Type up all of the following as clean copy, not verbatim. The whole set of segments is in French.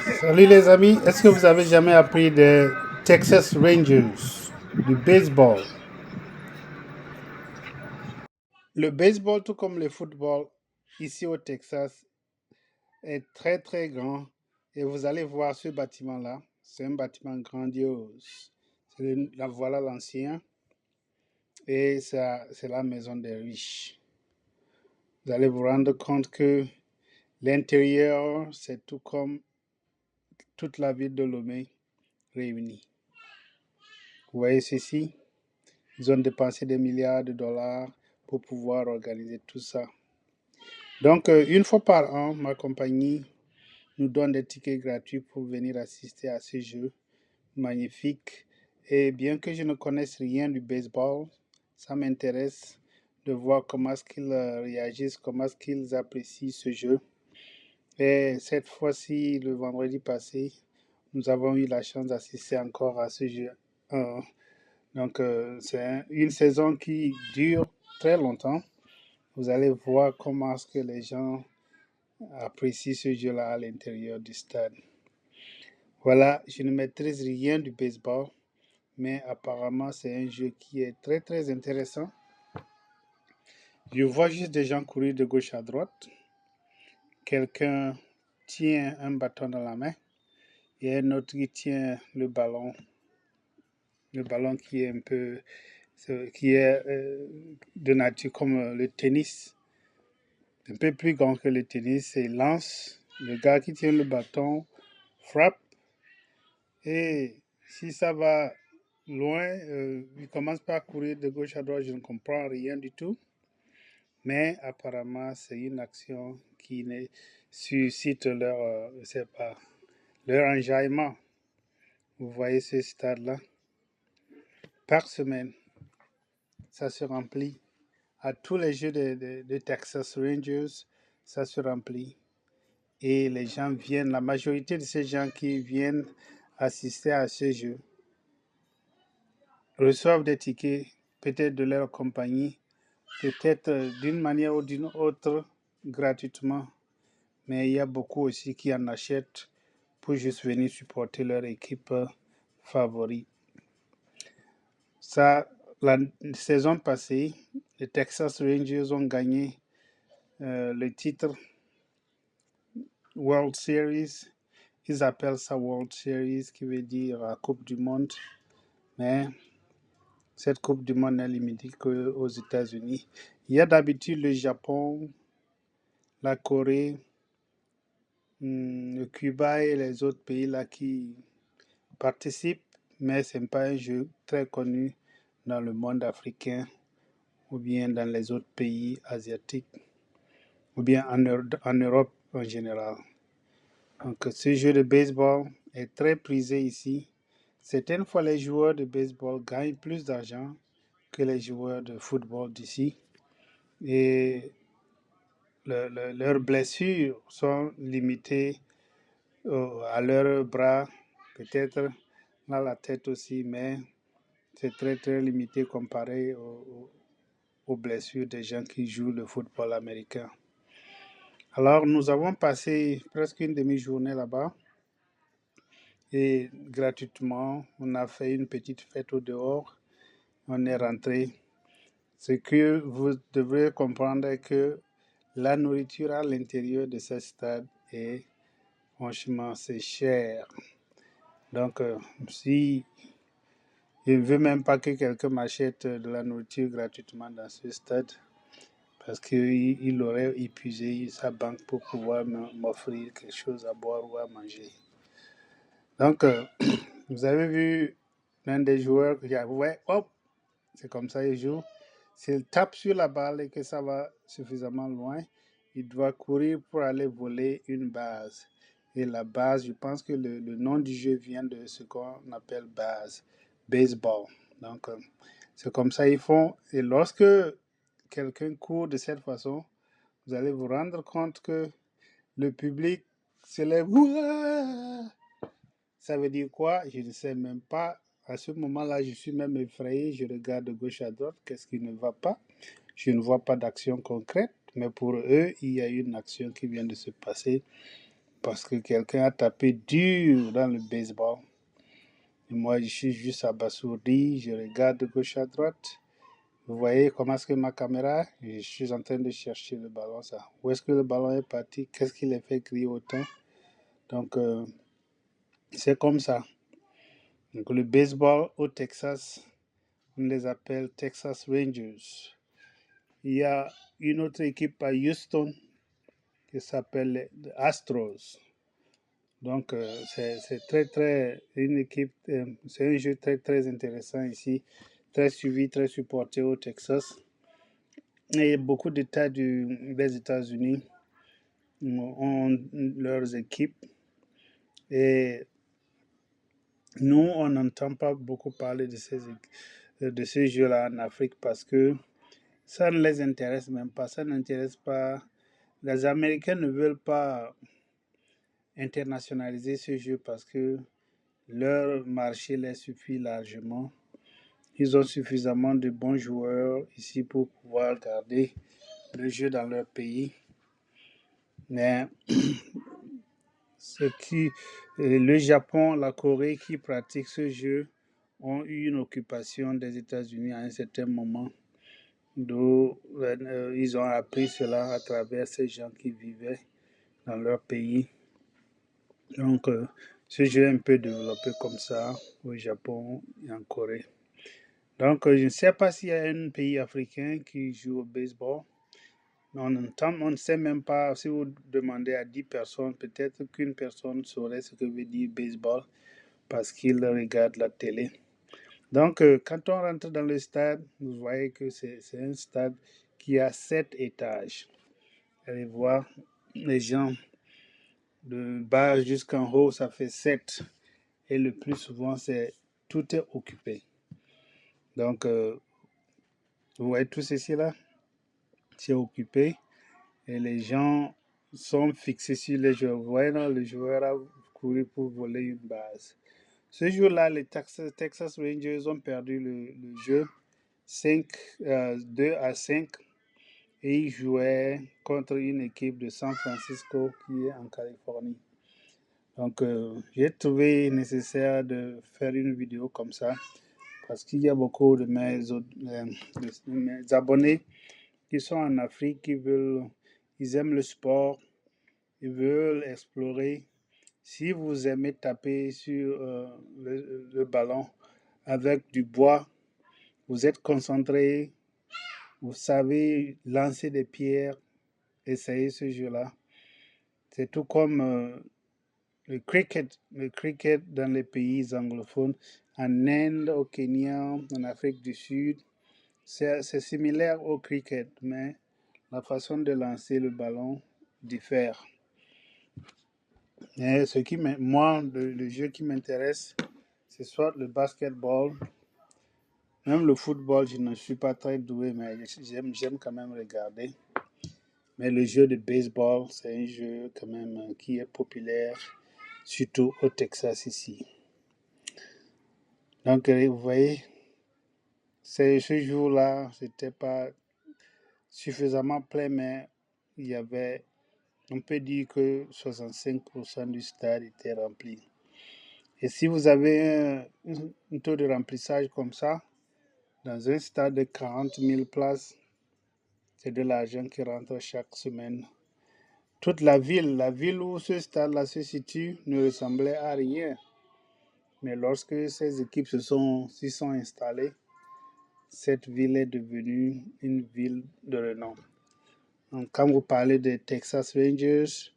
Salut les amis, est-ce que vous avez jamais appris de Texas Rangers, du baseball? Le baseball, tout comme le football, ici au Texas, est très très grand. Et vous allez voir ce bâtiment-là, c'est un bâtiment grandiose. Voilà l'ancien et ça, c'est la maison des riches. Vous allez vous rendre compte que l'intérieur, c'est tout comme toute la ville de Lomé réunie. Vous voyez ceci? Ils ont dépensé des milliards de dollars pour pouvoir organiser tout ça. Donc, une fois par an, ma compagnie nous donne des tickets gratuits pour venir assister à ce jeu magnifique. Et bien que je ne connaisse rien du baseball, ça m'intéresse de voir comment est-ce qu'ils réagissent, comment est-ce qu'ils apprécient ce jeu. Et cette fois-ci, le vendredi passé, nous avons eu la chance d'assister encore à ce jeu. Donc, c'est une saison qui dure très longtemps. Vous allez voir comment est-ce que les gens apprécient ce jeu-là à l'intérieur du stade. Voilà, je ne maîtrise rien du baseball, mais apparemment, c'est un jeu qui est très, très intéressant. Je vois juste des gens courir de gauche à droite. Quelqu'un tient un bâton dans la main et un autre qui tient le ballon qui est un peu, qui est de nature comme le tennis, un peu plus grand que le tennis, et lance. Le gars qui tient le bâton frappe, et si ça va loin, il commence par courir de gauche à droite, je ne comprends rien du tout, mais apparemment c'est une action qui suscite leur, je sais pas, leur enjaillement. Vous voyez ce stade-là? Par semaine, ça se remplit. À tous les jeux de Texas Rangers, ça se remplit. Et les gens viennent, la majorité de ces gens qui viennent assister à ce jeu reçoivent des tickets, peut-être de leur compagnie, peut-être d'une manière ou d'une autre, gratuitement. Mais il y a beaucoup aussi qui en achètent pour juste venir supporter leur équipe favorite. Ça, la saison passée, les Texas Rangers ont gagné le titre World Series. Ils appellent ça World Series, qui veut dire Coupe du Monde. Mais cette Coupe du Monde n'est limitée qu'aux États-Unis. Il y a d'habitude le Japon, la Corée, le Cuba et les autres pays là qui participent, mais ce n'est pas un jeu très connu dans le monde africain ou bien dans les autres pays asiatiques ou bien en Europe en général. Donc ce jeu de baseball est très prisé ici. Certaines fois, les joueurs de baseball gagnent plus d'argent que les joueurs de football d'ici. Et leurs blessures sont limitées à leurs bras, peut-être à la tête aussi, mais c'est très très limité comparé aux blessures des gens qui jouent le football américain. Alors nous avons passé presque une demi-journée là-bas et gratuitement, on a fait une petite fête au dehors, on est rentré. Ce que vous devrez comprendre est que la nourriture à l'intérieur de ce stade est franchement c'est cher. Donc si je ne veux même pas que quelqu'un m'achète de la nourriture gratuitement dans ce stade parce qu'il aurait épuisé sa banque pour pouvoir m'offrir quelque chose à boire ou à manger. Donc vous avez vu l'un des joueurs qui a ouais, hop, c'est comme ça il joue. S'il tape sur la balle et que ça va suffisamment loin, il doit courir pour aller voler une base. Et la base, je pense que le nom du jeu vient de ce qu'on appelle base, baseball. Donc, c'est comme ça ils font. Et lorsque quelqu'un court de cette façon, vous allez vous rendre compte que le public se lève. Ouah! Ça veut dire quoi? Je ne sais même pas. À ce moment-là, je suis même effrayé. Je regarde de gauche à droite. Qu'est-ce qui ne va pas? Je ne vois pas d'action concrète. Mais pour eux, il y a une action qui vient de se passer. parce que quelqu'un a tapé dur dans le baseball. Et moi, je suis juste abasourdi, je regarde de gauche à droite. Vous voyez comment est-ce que ma caméra, je suis en train de chercher le ballon, ça. Où est-ce que le ballon est parti? Qu'est-ce qui les fait crier autant? Donc, c'est comme ça. Donc, le baseball au Texas, on les appelle Texas Rangers. Il y a une autre équipe à Houston qui s'appelle les Astros. Donc, c'est une équipe, c'est un jeu très intéressant ici, très suivi, très supporté au Texas. Et beaucoup d'États des États-Unis ont leurs équipes. Et nous, on n'entend pas beaucoup parler de ces jeux-là en Afrique parce que ça ne les intéresse même pas. Ça n'intéresse pas. Les Américains ne veulent pas internationaliser ce jeu parce que leur marché les suffit largement. Ils ont suffisamment de bons joueurs ici pour pouvoir garder le jeu dans leur pays. Mais le Japon, la Corée qui pratiquent ce jeu ont eu une occupation des États-Unis à un certain moment, d'où ils ont appris cela à travers ces gens qui vivaient dans leur pays. Donc, ce jeu est un peu développé comme ça au Japon et en Corée. Donc, je ne sais pas s'il y a un pays africain qui joue au baseball. On ne sait même pas, si vous demandez à 10 personnes, peut-être qu'une personne saurait ce que veut dire baseball parce qu'il regarde la télé. Donc, quand on rentre dans le stade, vous voyez que c'est un stade qui a 7 étages. Allez voir les gens de bas jusqu'en haut, ça fait 7. Et le plus souvent, tout est occupé. Donc, vous voyez tout ceci là, c'est occupé. Et les gens sont fixés sur les joueurs. Vous voyez, non, le joueur a couru pour voler une base. Ce jour-là, les Texas Rangers ont perdu le jeu 2-5 et ils jouaient contre une équipe de San Francisco qui est en Californie. Donc, j'ai trouvé nécessaire de faire une vidéo comme ça parce qu'il y a beaucoup de mes abonnés qui sont en Afrique, ils aiment le sport, ils veulent explorer. Si vous aimez taper sur le ballon avec du bois, vous êtes concentré, vous savez lancer des pierres, essayez ce jeu-là. C'est tout comme le cricket dans les pays anglophones, en Inde, au Kenya, en Afrique du Sud. C'est similaire au cricket, mais la façon de lancer le ballon diffère. Et moi, le jeu qui m'intéresse, c'est soit le basketball, même le football, je ne suis pas très doué, mais j'aime quand même regarder. Mais le jeu de baseball, c'est un jeu quand même qui est populaire, surtout au Texas ici. Donc, vous voyez, ce jour-là, c'était pas suffisamment plein, mais il y avait, on peut dire que 65% du stade était rempli. Et si vous avez un taux de remplissage comme ça, dans un stade de 40 000 places, c'est de l'argent qui rentre chaque semaine. Toute la ville où ce stade-là se situe ne ressemblait à rien. Mais lorsque ces équipes s'y sont installées, cette ville est devenue une ville de renom. Donc, quand vous parlez des Texas Rangers,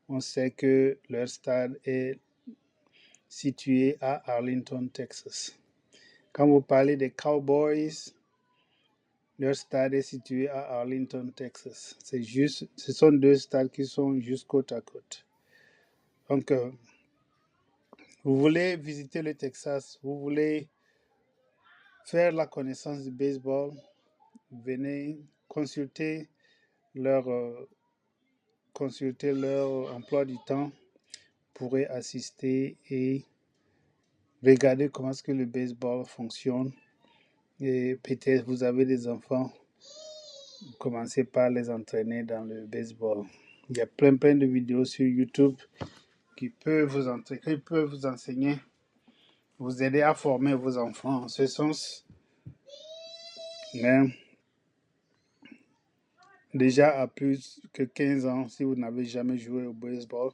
on sait que leur stade est situé à Arlington, Texas. Quand vous parlez des Cowboys, leur stade est situé à Arlington, Texas. Ce sont deux stades qui sont juste côte à côte. Donc, vous voulez visiter le Texas, vous voulez faire la connaissance du baseball, venez consulter leur emploi du temps, vous pourrez assister et regarder comment est-ce que le baseball fonctionne. Et peut-être vous avez des enfants, commencez par les entraîner dans le baseball. Il y a plein de vidéos sur YouTube qui peuvent vous enseigner, vous aider à former vos enfants en ce sens. Mais déjà à plus que 15 ans, si vous n'avez jamais joué au baseball,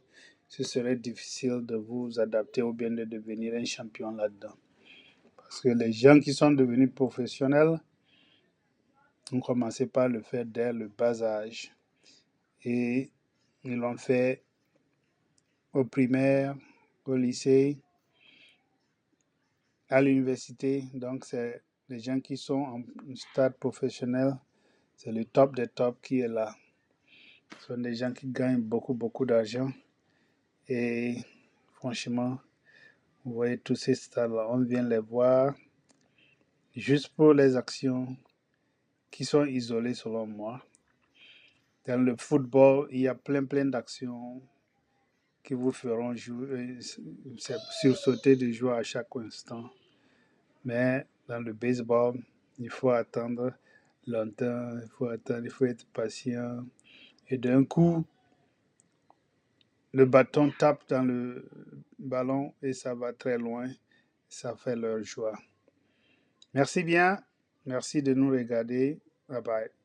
ce serait difficile de vous adapter ou bien de devenir un champion là-dedans. Parce que les gens qui sont devenus professionnels ont commencé par le faire dès le bas âge. Et ils l'ont fait au primaire, au lycée, à l'université. Donc, c'est les gens qui sont en stade professionnel. C'est le top des tops qui est là. Ce sont des gens qui gagnent beaucoup d'argent. Et franchement, vous voyez tous ces stars-là, on vient les voir juste pour les actions qui sont isolées selon moi. Dans le football, il y a plein d'actions qui vous feront jouer, sursauter de joie à chaque instant. Mais dans le baseball, il faut attendre longtemps, il faut être patient. Et d'un coup, le bâton tape dans le ballon et ça va très loin. Ça fait leur joie. Merci bien. Merci de nous regarder. Bye bye.